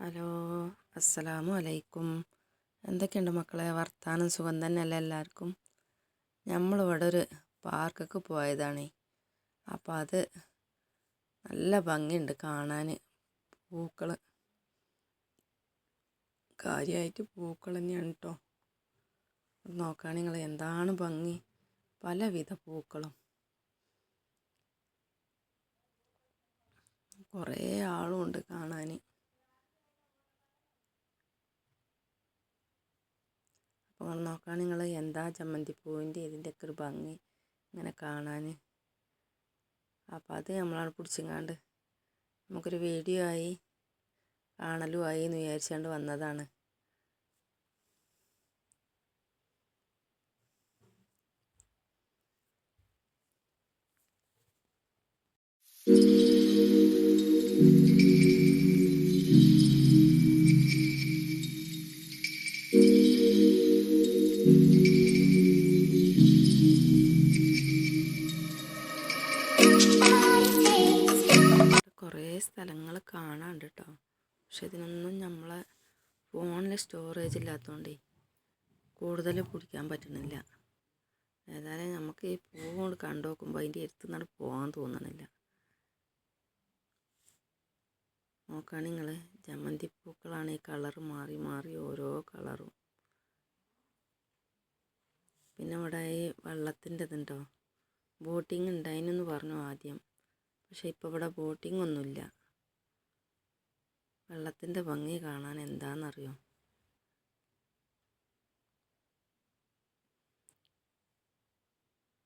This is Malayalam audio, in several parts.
ഹലോ, അസ്സലാമു അലൈക്കും. എന്തൊക്കെയുണ്ട് മക്കളെ, വർത്താനം സുഖം തന്നെയല്ലേ എല്ലാവർക്കും? നമ്മളിവിടെ ഒരു പാർക്കൊക്കെ പോയതാണ്. അപ്പോൾ അത് നല്ല ഭംഗിയുണ്ട് കാണാൻ. പൂക്കൾ, കാര്യമായിട്ട് പൂക്കൾ തന്നെയാണ് കേട്ടോ. നോക്കുകയാണെങ്കിൽ നിങ്ങൾ എന്താണ് ഭംഗി, പലവിധ പൂക്കളും. കുറേ ആളും ഉണ്ട് കാണാൻ. അപ്പോൾ നോക്കുകയാണെങ്കിൽ നിങ്ങൾ എന്താ ജമന്തിപ്പൂവിൻ്റെ ഇതിൻ്റെയൊക്കെ ഒരു ഭംഗി ഇങ്ങനെ കാണാൻ. അപ്പോൾ അത് നമ്മളാണ് പിടിച്ചങ്ങാണ്ട് നമുക്കൊരു വീഡിയോ ആയി കാണലും ആയി എന്ന് വിചാരിച്ചുകൊണ്ട് വന്നതാണ്. കുറേ സ്ഥലങ്ങൾ കാണാനുണ്ട് കേട്ടോ. പക്ഷെ ഇതിനൊന്നും നമ്മളെ ഫോണിൽ സ്റ്റോറേജ് ഇല്ലാത്തതുകൊണ്ട് കൂടുതൽ പിടിക്കാൻ പറ്റുന്നില്ല. ഏതായാലും നമുക്ക് ഈ പൂ കൊണ്ട് കണ്ടു നോക്കുമ്പോൾ അതിൻ്റെ അടുത്തുനിന്നാണ് പോകാൻ തോന്നണില്ല. നോക്കുകയാണെങ്കിൽ നിങ്ങൾ ജമന്തി പൂക്കളാണ്. ഈ കളർ മാറി മാറി ഓരോ കളറും. പിന്നെ ഇവിടെ ഈ വെള്ളത്തിൻ്റെ ഇതുണ്ടോ, ബോട്ടിങ് ഉണ്ടായിനെന്ന് പറഞ്ഞു ആദ്യം. പക്ഷെ ഇപ്പോൾ ഇവിടെ ബോട്ടിംഗ് ഒന്നുമില്ല. വെള്ളത്തിൻ്റെ ഭംഗി കാണാൻ എന്താണെന്നറിയോ,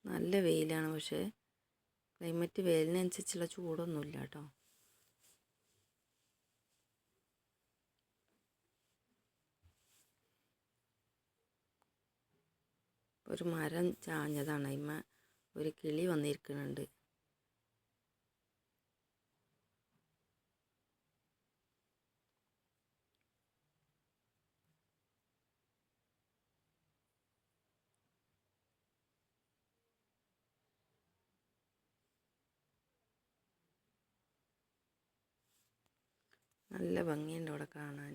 നല്ല വെയിലാണ്. പക്ഷേ ക്ലൈമറ്റ് വെയിലിനനുസരിച്ചുള്ള ചൂടൊന്നുമില്ല കേട്ടോ. ഒരു മരം ചാഞ്ഞതാണ്, അതിന്മേൽ ഒരു കിളി വന്നിരിക്കുന്നുണ്ട്. നല്ല ഭംഗിയുണ്ട് അവിടെ കാണാൻ.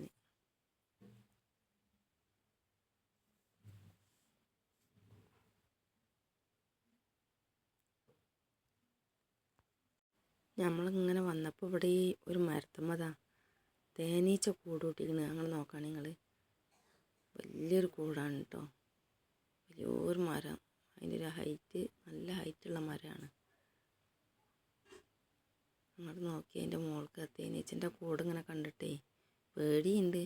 നമ്മളിങ്ങനെ വന്നപ്പോൾ ഇവിടെ ഈ ഒരു മരത്തുമ്മതാ തേനീച്ച കൂട് കൂട്ടിക്കണ്. ഞങ്ങൾ നോക്കുകയാണെങ്കിൽ വലിയൊരു കൂടാണ് കേട്ടോ. വലിയൊരു മരം, അതിൻ്റെ ഒരു ഹൈറ്റ്, നല്ല ഹൈറ്റുള്ള മരമാണ്. അങ്ങോട്ട് നോക്കി അതിൻ്റെ മുകൾക്ക് തേനീച്ചൻ്റെ കൂട് ഇങ്ങനെ കണ്ടിട്ടേ പേടിയുണ്ട്.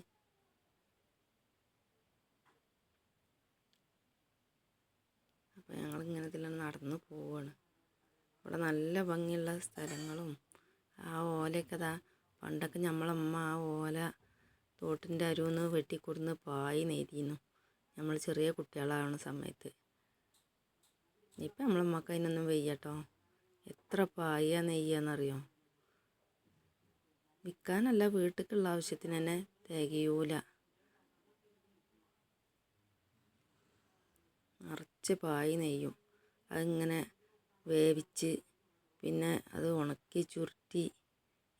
അപ്പോൾ ഞങ്ങളിങ്ങനെ ഇതിലാണ് നടന്ന് പോവുകയാണ്. ഇവിടെ നല്ല ഭംഗിയുള്ള സ്ഥലങ്ങളും ആ ഓലയൊക്കെ പണ്ടൊക്കെ നമ്മളമ്മ ആ ഓല തോട്ടിൻ്റെ അരുവിന്ന് വെട്ടിക്കൊടുന്ന് പായി നെയ്തിരുന്നു നമ്മൾ ചെറിയ കുട്ടികളാവുന്ന സമയത്ത്. ഇപ്പം നമ്മളമ്മക്ക് അതിനൊന്നും വയ്യട്ടോ. എത്ര പായ നെയ്യാന്നറിയോ. വിൽക്കാനല്ല, വീട്ടിലേക്കുള്ള ആവശ്യത്തിന് തന്നെ തികയൂല. നിറച്ച് പായി നെയ്യും. അതിങ്ങനെ വേവിച്ച് പിന്നെ അത് ഉണക്കി ചുരുട്ടി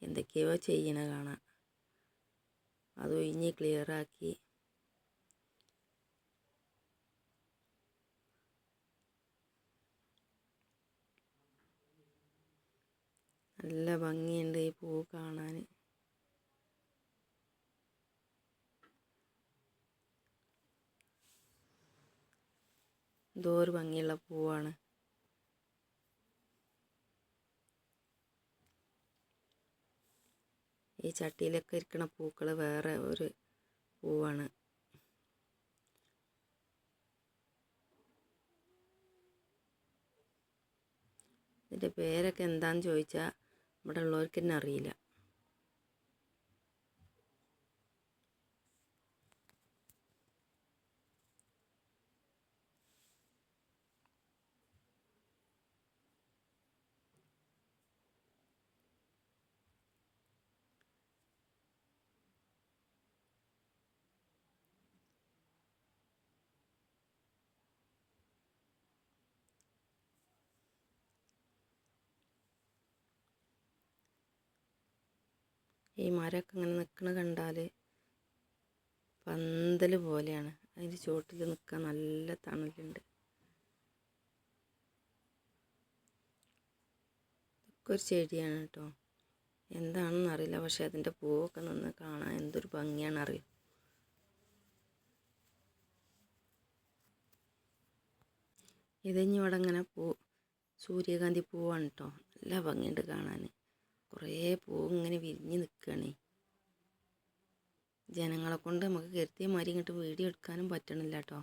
എന്തൊക്കെയോ ചെയ്യണ കാണാം. അത് ഒഴിഞ്ഞ് ക്ലിയറാക്കി നല്ല ഭംഗിയുണ്ട് ഈ പൂ കാണാൻ. എന്തോ ഒരു ഭംഗിയുള്ള പൂവാണ്. ഈ ചട്ടിയിലൊക്കെ ഇരിക്കുന്ന പൂക്കൾ വേറെ ഒരു പൂവാണ്. ഇതിൻ്റെ പേരൊക്കെ എന്താണെന്ന് ചോദിച്ചാൽ ഇവിടെ ഉള്ളവർക്ക് തന്നെ അറിയില്ല. ഈ മരമൊക്കെ ഇങ്ങനെ നിൽക്കണ കണ്ടാൽ പന്തൽ പോലെയാണ്. അതിൻ്റെ ചുവട്ടിൽ നിൽക്കാൻ നല്ല തണലുണ്ട്. ഇതൊക്കെ ഒരു ചെടിയാണ് കേട്ടോ. എന്താണെന്ന് അറിയില്ല, പക്ഷെ അതിൻ്റെ പൂവൊക്കെ നിന്ന് കാണാൻ എന്തൊരു ഭംഗിയാണ് അറിയും. ഇതിഞ്ഞി ഇവിടെ ഇങ്ങനെ സൂര്യകാന്തി പൂവാണ് കേട്ടോ. നല്ല ഭംഗിയുണ്ട് കാണാൻ. കുറേ പൂവ് ഇങ്ങനെ വിരിഞ്ഞ് നിൽക്കുകയാണ്. ജനങ്ങളെ കൊണ്ട് നമുക്ക് കരുതിയ മാതിരി ഇങ്ങോട്ട് വീഡിയോ എടുക്കാനും പറ്റണില്ല കേട്ടോ.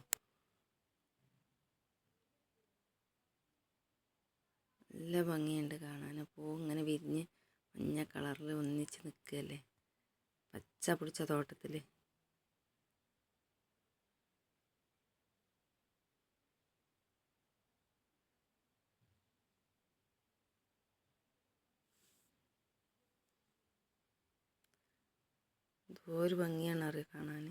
നല്ല ഭംഗിയുണ്ട് കാണാൻ. പൂവ് ഇങ്ങനെ വിരിഞ്ഞ് മഞ്ഞ കളറിൽ ഒന്നിച്ച് നിൽക്കുകയല്ലേ, പച്ച പിടിച്ച തോട്ടത്തിൽ. എന്തോ ഒരു ഭംഗിയാണ് അറിയുക കാണാൻ.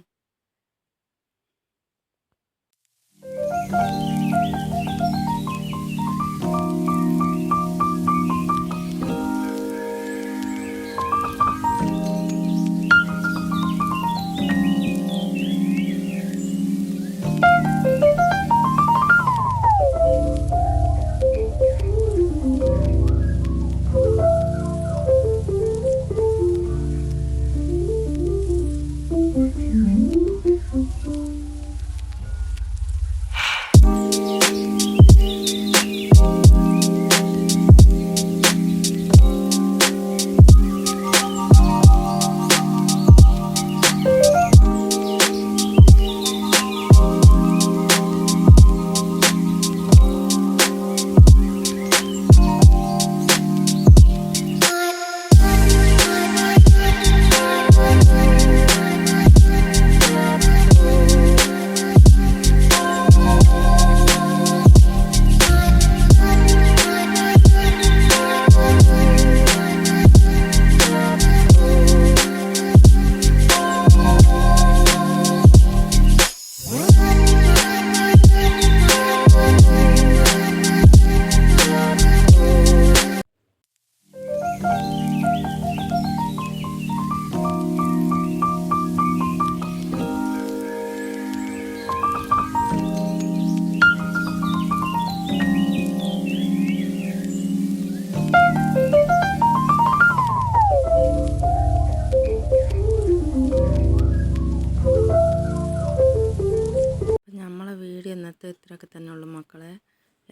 ഇന്നത്തെ ഇത്രയൊക്കെ തന്നെ ഉള്ളൂ മക്കളെ.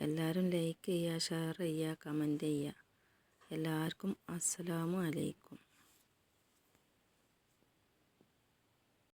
എല്ലാവരും ലൈക്ക് ചെയ്യുക, ഷെയർ ചെയ്യുക, കമൻറ്റ് ചെയ്യുക. എല്ലാവർക്കും അസ്സലാമു അലൈക്കും.